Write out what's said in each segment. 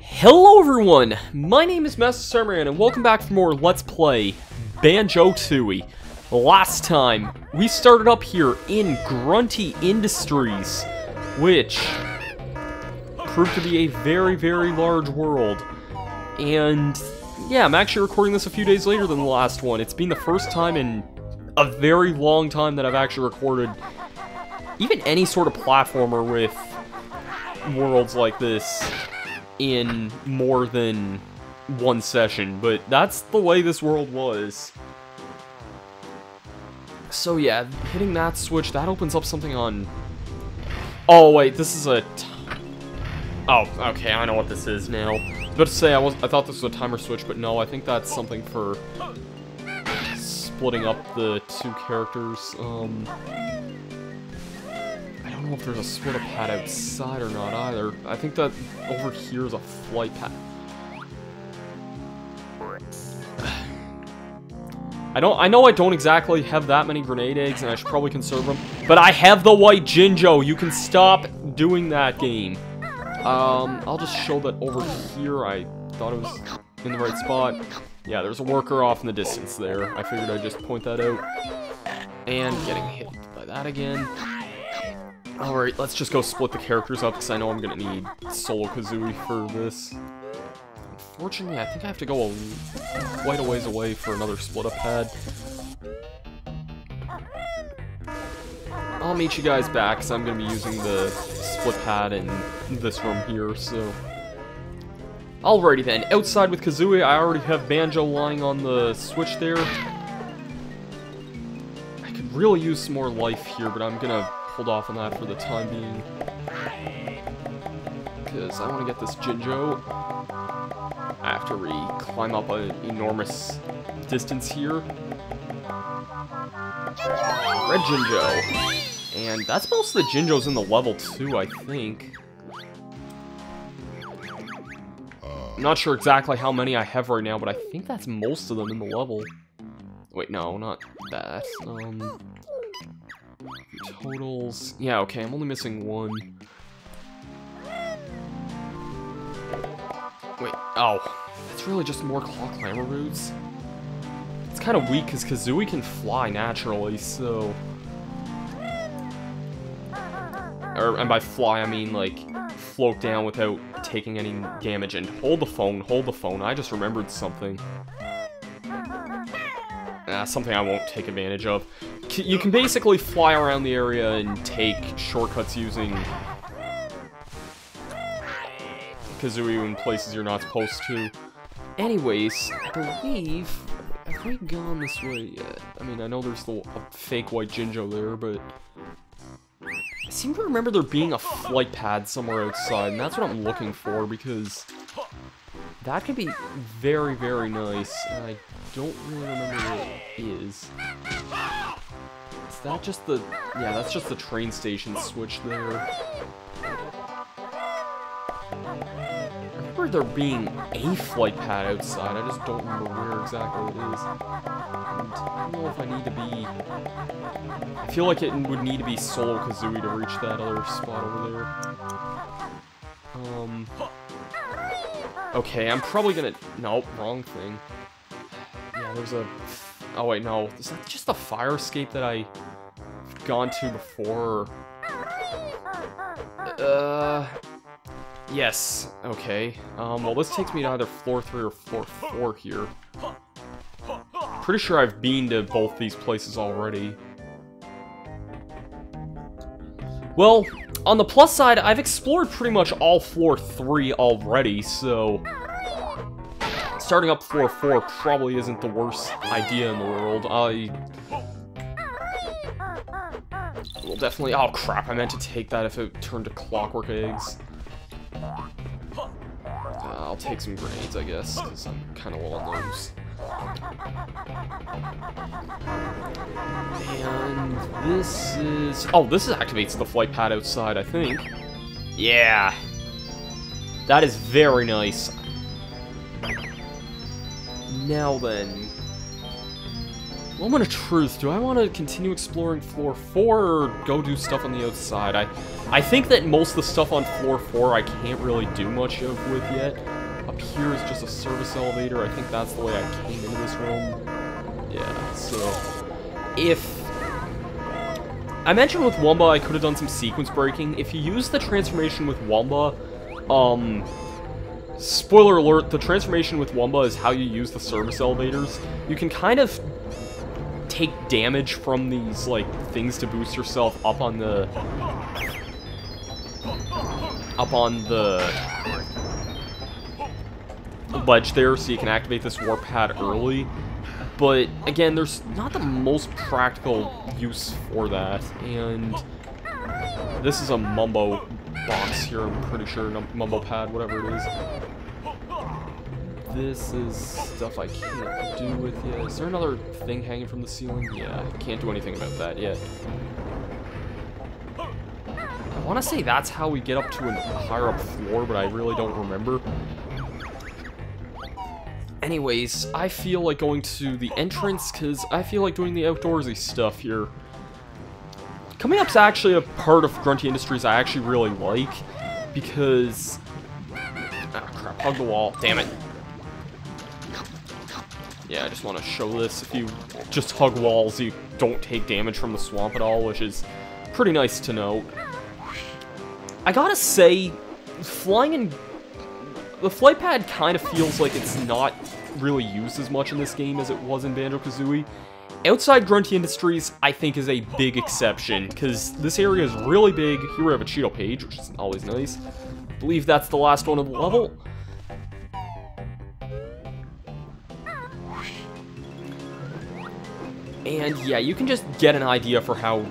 Hello everyone, my name is Masterstarman and welcome back for more Let's Play Banjo-Tooie. Last time, we started up here in Grunty Industries, which proved to be a very, very large world. And yeah, I'm actually recording this a few days later than the last one. It's been the first time in a very long time that I've actually recorded even any sort of platformer with worlds like this in more than one session, but that's the way this world was. So yeah, hitting that switch, that opens up something on... Oh wait, this is a... Oh, okay, I know what this is now. I was about to say, I thought this was a timer switch, but no, I think that's something for splitting up the two characters. I don't know if there's a split up pad outside or not either. I think that over here is a flight pad. I know I don't exactly have that many grenade eggs and I should probably conserve them, but I have the white Jinjo. You can stop doing that, game. I'll just show that over here. I thought it was in the right spot. Yeah, there's a worker off in the distance there. I figured I'd just point that out. And getting hit by that again. Alright, let's just go split the characters up, because I know I'm going to need solo Kazooie for this. Unfortunately, I think I have to go quite a ways away for another split-up pad. I'll meet you guys back, because I'm going to be using the split pad in this room here, so... Alrighty then, outside with Kazooie, I already have Banjo lying on the switch there. I could really use some more life here, but I'm going to hold off on that for the time being, because I want to get this Jinjo after we climb up an enormous distance here. Red Jinjo, and that's most of the Jinjos in the level too, I think. I'm not sure exactly how many I have right now, but I think that's most of them in the level. Wait, no, not that. Totals... Yeah, okay, I'm only missing one. Wait, oh. That's really just more claw clamor roots. It's kind of weak, because Kazooie can fly naturally, so... And by fly, I mean, like, float down without taking any damage. And hold the phone, I just remembered something. Something I won't take advantage of. You can basically fly around the area and take shortcuts using Kazooie in places you're not supposed to. Anyways, I believe... Have we gone this way yet? I mean, I know there's a fake white Jinjo there, but... I seem to remember there being a flight pad somewhere outside, and that's what I'm looking for, because... that could be very, very nice, and I don't really remember what it is. Is that just the... Yeah, that's just the train station switch there. I remember there being a flight pad outside, I just don't remember where exactly it is. And I don't know if I need to be... I feel like it would need to be solo Kazooie to reach that other spot over there. Okay, I'm probably gonna... Nope, wrong thing. Yeah, there's a... Oh wait, no. Is that just the fire escape that I've gone to before? Yes. Okay. Well, this takes me to either floor 3 or floor 4 here. Pretty sure I've been to both these places already. Well, on the plus side, I've explored pretty much all floor 3 already, so... starting up floor 4 probably isn't the worst idea in the world. I will definitely... Oh crap, I meant to take that if it turned to clockwork eggs. I'll take some grenades, I guess, because I'm kind of low on those. And this is... Oh, this activates the flight pad outside, I think. Yeah. That is very nice. Now then... Moment of truth, do I want to continue exploring floor 4 or go do stuff on the outside? I think that most of the stuff on floor 4 I can't really do much of with yet. Up here is just a service elevator. I think that's the way I came into this room. Yeah, so... If... I mentioned with Wumba I could have done some sequence breaking. If you use the transformation with Wumba, spoiler alert, the transformation with Wumba is how you use the service elevators. You can kind of take damage from these, like, things to boost yourself up on the ledge there, so you can activate this warp pad early. But, again, there's not the most practical use for that, and this is a Mumbo box here, I'm pretty sure, Mumbo pad, whatever it is. This is stuff I can't do with yet. Is there another thing hanging from the ceiling? Yeah, I can't do anything about that yet. I want to say that's how we get up to a higher up floor, but I really don't remember. Anyways, I feel like going to the entrance because I feel like doing the outdoorsy stuff here. Coming up's actually a part of Grunty Industries I actually really like because... Ah, crap, hug the wall. Damn it. Yeah, I just want to show this. If you just hug walls, you don't take damage from the swamp at all, which is pretty nice to note. I gotta say, flying in... The flight pad kind of feels like it's not really used as much in this game as it was in Banjo-Kazooie. Outside Grunty Industries, I think, is a big exception, because this area is really big. Here we have a Cheeto page, which is always nice. I believe that's the last one of the level. And yeah, you can just get an idea for how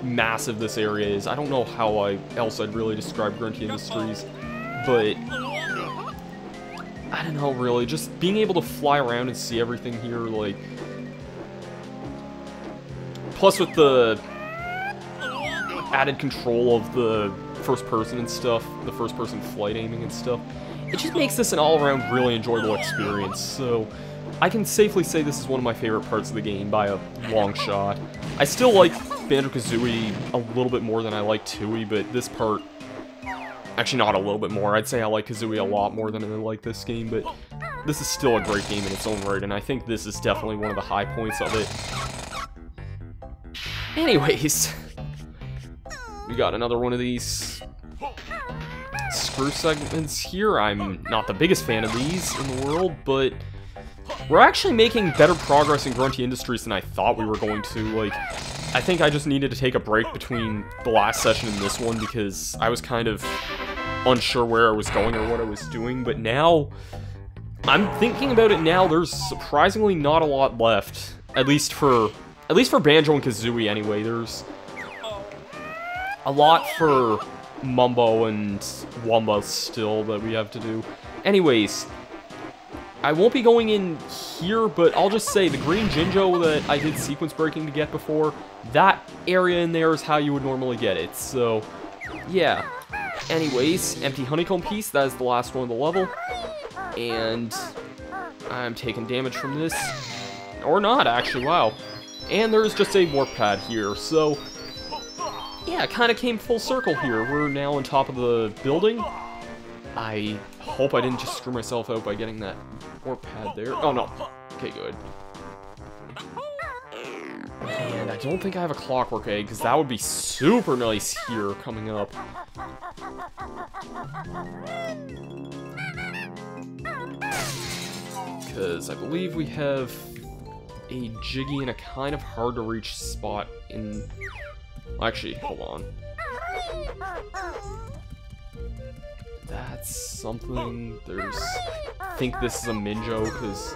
massive this area is. I don't know how else I'd really describe Grunty Industries, but... I don't know, really. Just being able to fly around and see everything here, like... Plus with the added control of the first person and stuff, the first person flight aiming and stuff, it just makes this an all-around really enjoyable experience, so... I can safely say this is one of my favorite parts of the game by a long shot. I still like Banjo-Kazooie a little bit more than I like Tooie, but this part... Actually, not a little bit more. I'd say I like Kazooie a lot more than I like this game, but this is still a great game in its own right, and I think this is definitely one of the high points of it. Anyways, we got another one of these screw segments here. I'm not the biggest fan of these in the world, but we're actually making better progress in Grunty Industries than I thought we were going to. Like, I think I just needed to take a break between the last session and this one because I was kind of unsure where I was going or what I was doing, but now, I'm thinking about it now, there's surprisingly not a lot left. At least for Banjo and Kazooie anyway, there's a lot for Mumbo and Wumba still that we have to do. Anyways, I won't be going in here, but I'll just say the green Jinjo that I did sequence breaking to get before, that area in there is how you would normally get it, so yeah. Anyways, empty honeycomb piece, that is the last one of the level, and I'm taking damage from this, or not actually, wow. And there's just a warp pad here, so yeah, it kind of came full circle here. We're now on top of the building. I hope I didn't just screw myself out by getting that warp pad there. Oh no. Okay, good. And I don't think I have a clockwork egg, because that would be super nice here coming up. Because I believe we have a Jiggy in a kind of hard to reach spot in... Actually, hold on. That's something. There's... I think this is a Minjo, because...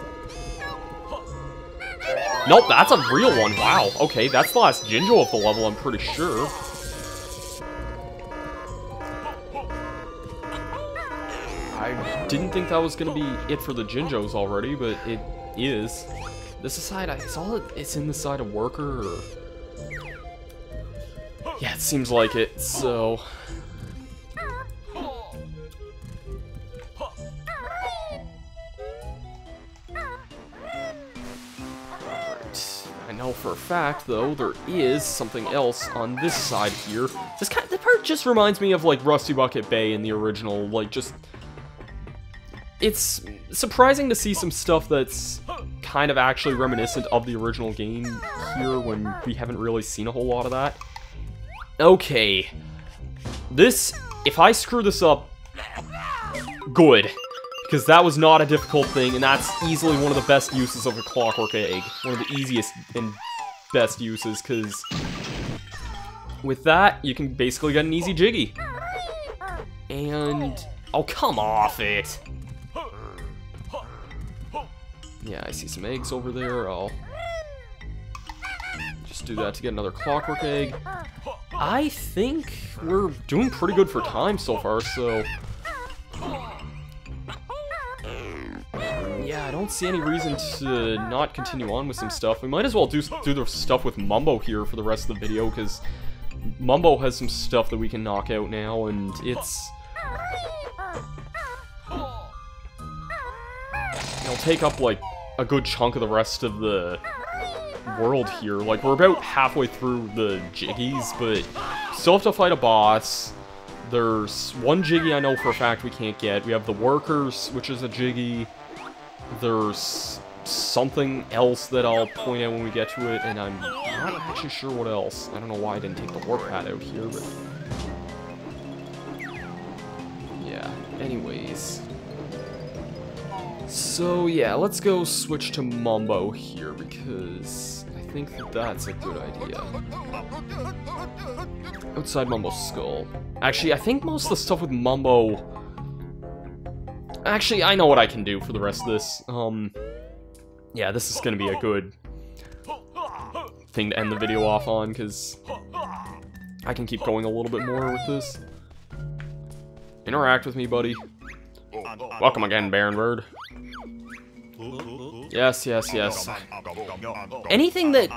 Nope, that's a real one. Wow. Okay, that's the last Jinjo of the level, I'm pretty sure. I didn't think that was going to be it for the Jinjos already, but it is. This is side... It's in the side of Worker, or... Yeah, it seems like it, so... I know for a fact, though, there is something else on this side here. This part just reminds me of, like, Rusty Bucket Bay in the original, like, just... It's surprising to see some stuff that's kind of actually reminiscent of the original game here when we haven't really seen a whole lot of that. Okay. This, if I screw this up, good. Because that was not a difficult thing, and that's easily one of the best uses of a clockwork egg. One of the easiest and best uses, because with that, you can basically get an easy jiggy. And... oh, come off it! Yeah, I see some eggs over there. I'll just do that to get another clockwork egg. I think we're doing pretty good for time so far, so... yeah, I don't see any reason to not continue on with some stuff. We might as well do the stuff with Mumbo here for the rest of the video, because Mumbo has some stuff that we can knock out now, and it's... it'll take up, like, a good chunk of the rest of the world here. Like, we're about halfway through the jiggies, but still have to fight a boss. There's one jiggy I know for a fact we can't get. We have the workers, which is a jiggy. There's something else that I'll point out when we get to it, and I'm not actually sure what else. I don't know why I didn't take the warp pad out here, but... yeah, anyways. So, yeah, let's go switch to Mumbo here, because I think that's a good idea. Outside Mumbo's skull. Actually, I think most of the stuff with Mumbo... actually, I know what I can do for the rest of this. Yeah, this is gonna be a good thing to end the video off on, because I can keep going a little bit more with this. Interact with me, buddy. Welcome again, Baron Bird. Yes, yes, yes. Anything that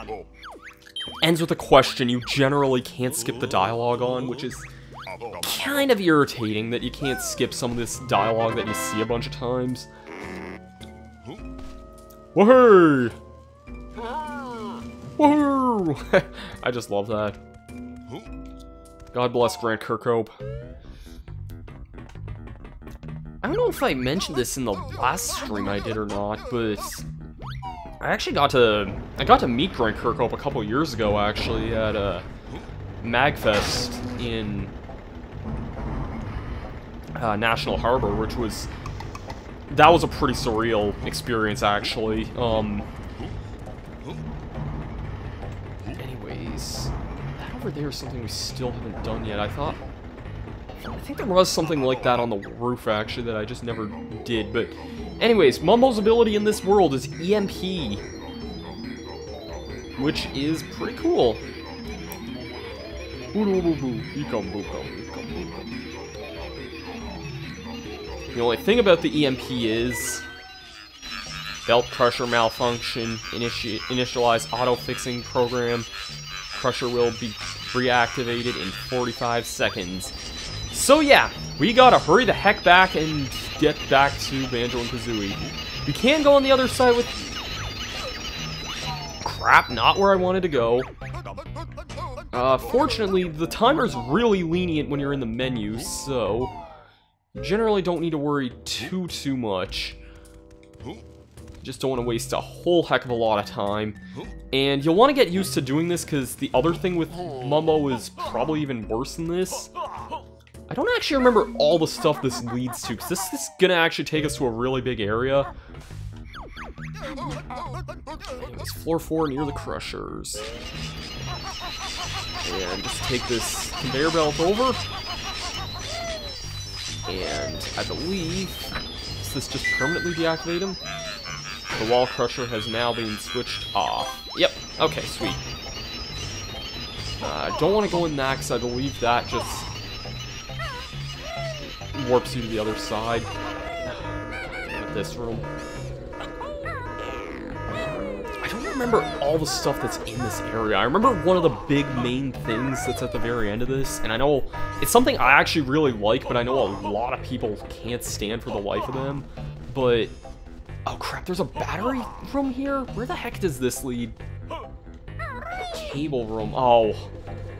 ends with a question, you generally can't skip the dialogue on, which is kind of irritating that you can't skip some of this dialogue that you see a bunch of times. Woohoo! Woohoo! I just love that. God bless Grant Kirkhope. I don't know if I mentioned this in the last stream I did or not, but I actually got to meet Grant Kirkhope a couple years ago, actually, at MagFest in National Harbor, which was... that was a pretty surreal experience, actually. Anyways, that over there is something we still haven't done yet. I think there was something like that on the roof, actually, that I just never did, but... anyways, Mumbo's ability in this world is EMP, which is pretty cool. The only thing about the EMP is... belt crusher malfunction, initialize auto-fixing program. Crusher will be reactivated in 45 seconds. So yeah, we gotta hurry the heck back and get back to Banjo and Kazooie. We can go on the other side with... crap, not where I wanted to go. Fortunately, the timer's really lenient when you're in the menu, so... you generally don't need to worry too much. Just don't want to waste a whole heck of a lot of time. And you'll want to get used to doing this, because the other thing with Mumbo is probably even worse than this. I don't actually remember all the stuff this leads to, because this is gonna actually take us to a really big area. Anyways, floor 4 near the crushers. And just take this conveyor belt over. And I believe... does this just permanently deactivate him? The wall crusher has now been switched off. Yep, okay, sweet. Don't want to go in that, because I believe that just... warps you to the other side. Damn it, this room. I don't remember all the stuff that's in this area. I remember one of the big main things that's at the very end of this, and I know it's something I actually really like, but I know a lot of people can't stand for the life of them. But... oh crap, there's a battery room here? Where the heck does this lead? cable room. Oh,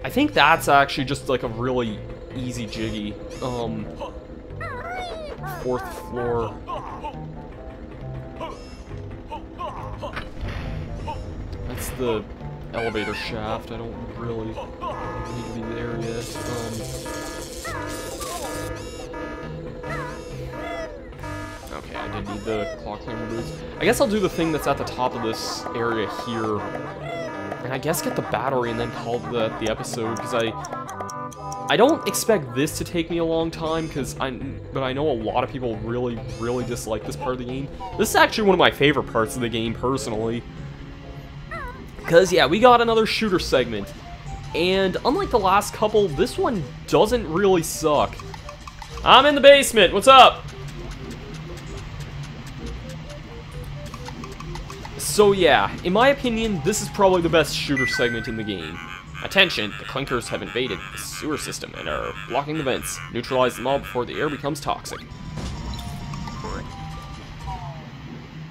I think that's actually just like a really easy jiggy. 4th floor. That's the elevator shaft. I don't really need to be there yet. Okay, I did need the clock climber boots. I guess I'll do the thing that's at the top of this area here. And I guess get the battery and then call that the episode, because I don't expect this to take me a long time, but I know a lot of people really, really dislike this part of the game. This is actually one of my favorite parts of the game, personally. Because, yeah, we got another shooter segment. And unlike the last couple, this one doesn't really suck. I'm in the basement, what's up? So yeah, in my opinion, this is probably the best shooter segment in the game. Attention, the clinkers have invaded the sewer system and are blocking the vents. Neutralize them all before the air becomes toxic.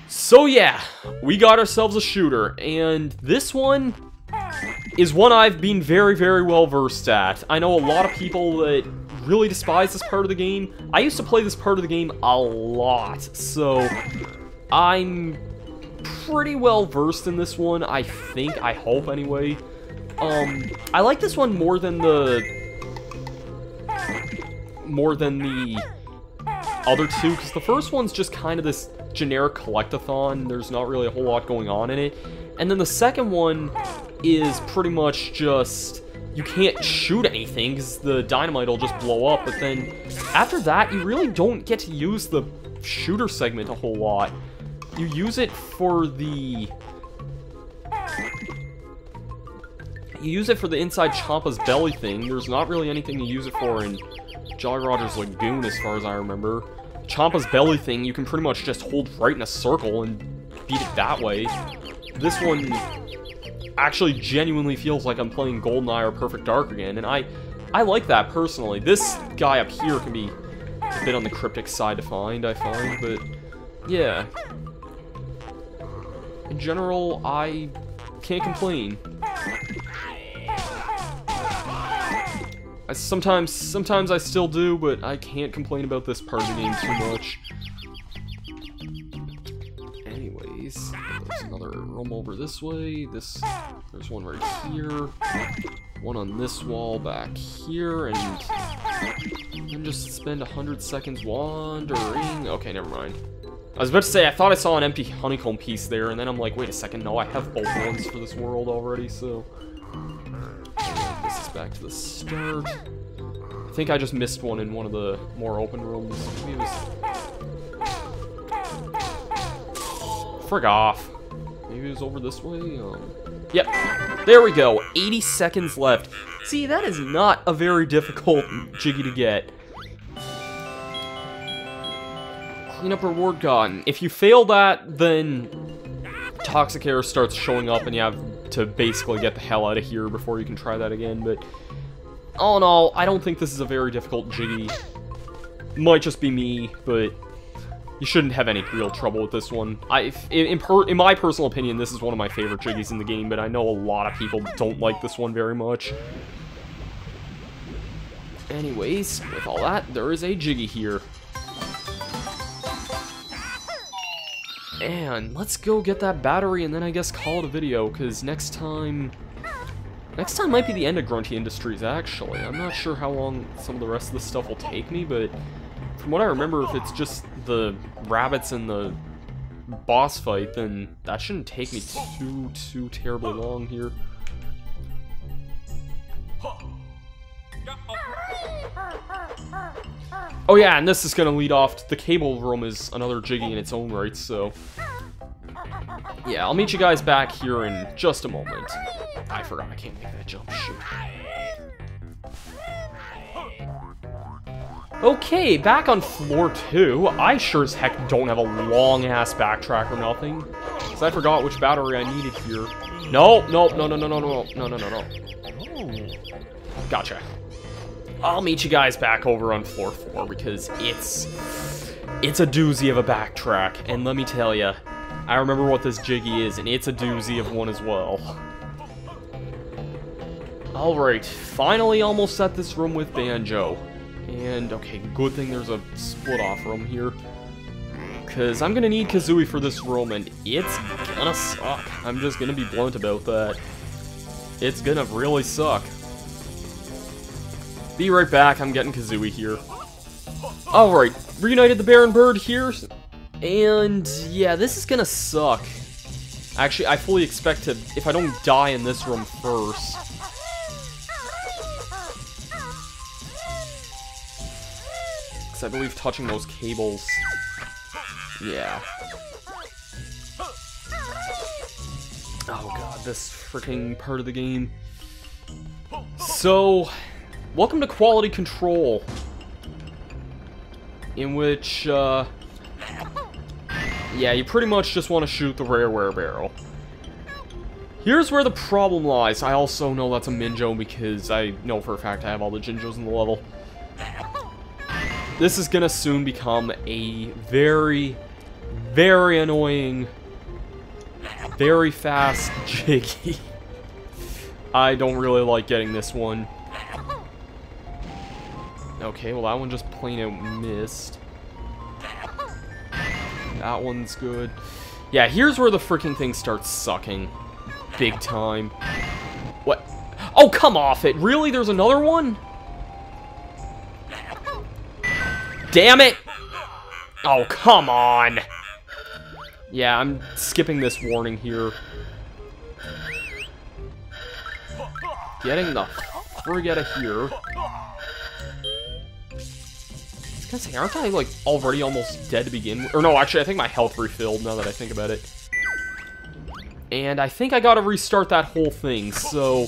So yeah, we got ourselves a shooter, and this one is one I've been very, very well versed at. I know a lot of people that really despise this part of the game. I used to play this part of the game a lot, so I'm pretty well versed in this one, I think, I hope anyway. I like this one more than the other two, because the first one's just kind of this generic collectathon. There's not really a whole lot going on in it. And then the second one is pretty much just, you can't shoot anything because the dynamite will just blow up, but then after that, you really don't get to use the shooter segment a whole lot. You use it for the... You use it for the inside Champa's belly thing. There's not really anything to use it for in Jolly Roger's Lagoon, as far as I remember. Champa's belly thing, you can pretty much just hold right in a circle and beat it that way. This one actually genuinely feels like I'm playing GoldenEye or Perfect Dark again, and I like that personally. This guy up here can be a bit on the cryptic side to find, I find, but yeah. In general, I can't complain. Sometimes I still do, but I can't complain about this part of the game too much. Anyways, there's another room over this way. There's one right here. One on this wall back here, and then just spend 100 seconds wandering. Okay, never mind. I was about to say, I thought I saw an empty honeycomb piece there, and then I'm like, wait a second, no, I have both ones for this world already, so... This is back to the start. I think I just missed one in one of the more open rooms. Maybe it was... Frig off. Maybe it was over this way? Yep. There we go. 80 seconds left. See, that is not a very difficult jiggy to get. Clean up reward gotten. If you fail that, then toxic air starts showing up and you have to basically get the hell out of here before you can try that again, but all in all, I don't think this is a very difficult jiggy. Might just be me, but you shouldn't have any real trouble with this one. In my personal opinion, this is one of my favorite jiggies in the game, but I know a lot of people don't like this one very much. Anyways, with all that, there is a jiggy here. And let's go get that battery and then I guess call it a video, because next time might be the end of Grunty Industries, actually. I'm not sure how long some of the rest of this stuff will take me, but from what I remember, if it's just the rabbits and the boss fight, then that shouldn't take me too terribly long here. Oh yeah, and this is gonna lead off to the cable room is another jiggy in its own right, so... Yeah, I'll meet you guys back here in just a moment. I forgot I can't make that jump, shoot. Okay, back on floor 2. I sure as heck don't have a long-ass backtrack or nothing. Because I forgot which battery I needed here. No. Gotcha. I'll meet you guys back over on floor 4 because it's a doozy of a backtrack, and let me tell you, I remember what this jiggy is, and it's a doozy of one as well. Alright, finally almost at this room with Banjo. And, okay, good thing there's a split-off room here. Because I'm gonna need Kazooie for this room, and it's gonna suck. I'm just gonna be blunt about that. It's gonna really suck. Be right back, I'm getting Kazooie here. Alright, reunited the Bear and Bird here. And, yeah, this is gonna suck. Actually, I fully expect to, if I don't die in this room first. Because I believe touching those cables... Yeah. Oh god, this freaking part of the game. So, welcome to Quality Control. In which, yeah, you pretty much just want to shoot the Rareware barrel. Here's where the problem lies. I also know that's a Minjo because I know for a fact I have all the Jinjos in the level. This is gonna soon become a very, very annoying, very fast Jiggy. I don't really like getting this one. Okay, well that one just plain out missed. That one's good. Yeah, here's where the freaking thing starts sucking. Big time. What? Oh, come off it! Really? There's another one? Damn it! Oh, come on! Yeah, I'm skipping this warning here. Getting the frig out of here. I was gonna say, aren't I, like, already almost dead to begin with? Or no, actually, I think my health refilled, now that I think about it. And I think I gotta restart that whole thing, so...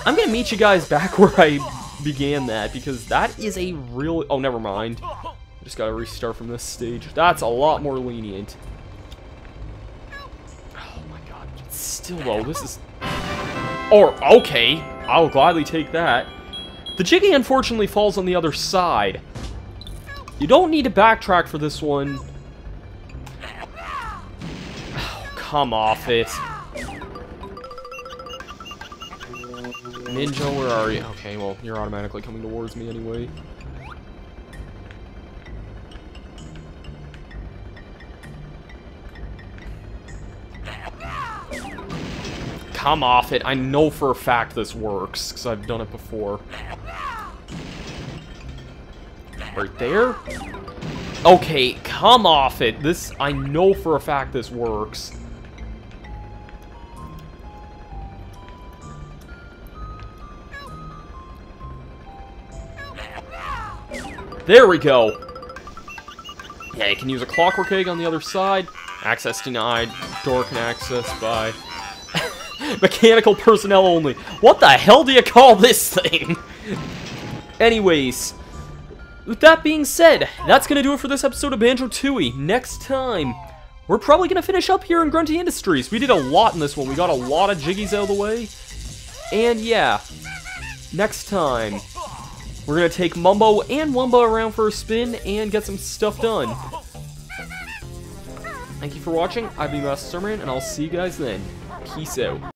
I'm gonna meet you guys back where I began that, because that is a real... Oh, never mind. Just gotta restart from this stage. That's a lot more lenient. Oh my god. Still though, this is... Or, okay. I'll gladly take that. The Jiggy unfortunately falls on the other side. You don't need to backtrack for this one. Oh, come off it. Minjo, where are you? Okay, well, you're automatically coming towards me anyway. Come off it. I know for a fact this works, because I've done it before. Right there? Okay, come off it. This, I know for a fact this works. There we go. Yeah, you can use a clockwork egg on the other side. Access denied. Door can access by... Mechanical personnel only. What the hell do you call this thing? Anyways, with that being said, that's going to do it for this episode of Banjo-Tooie. Next time, we're probably going to finish up here in Grunty Industries. We did a lot in this one. We got a lot of Jiggies out of the way. And yeah, next time, we're going to take Mumbo and Wumba around for a spin and get some stuff done. Thank you for watching. I've been Masterstarman, and I'll see you guys then. Peace out.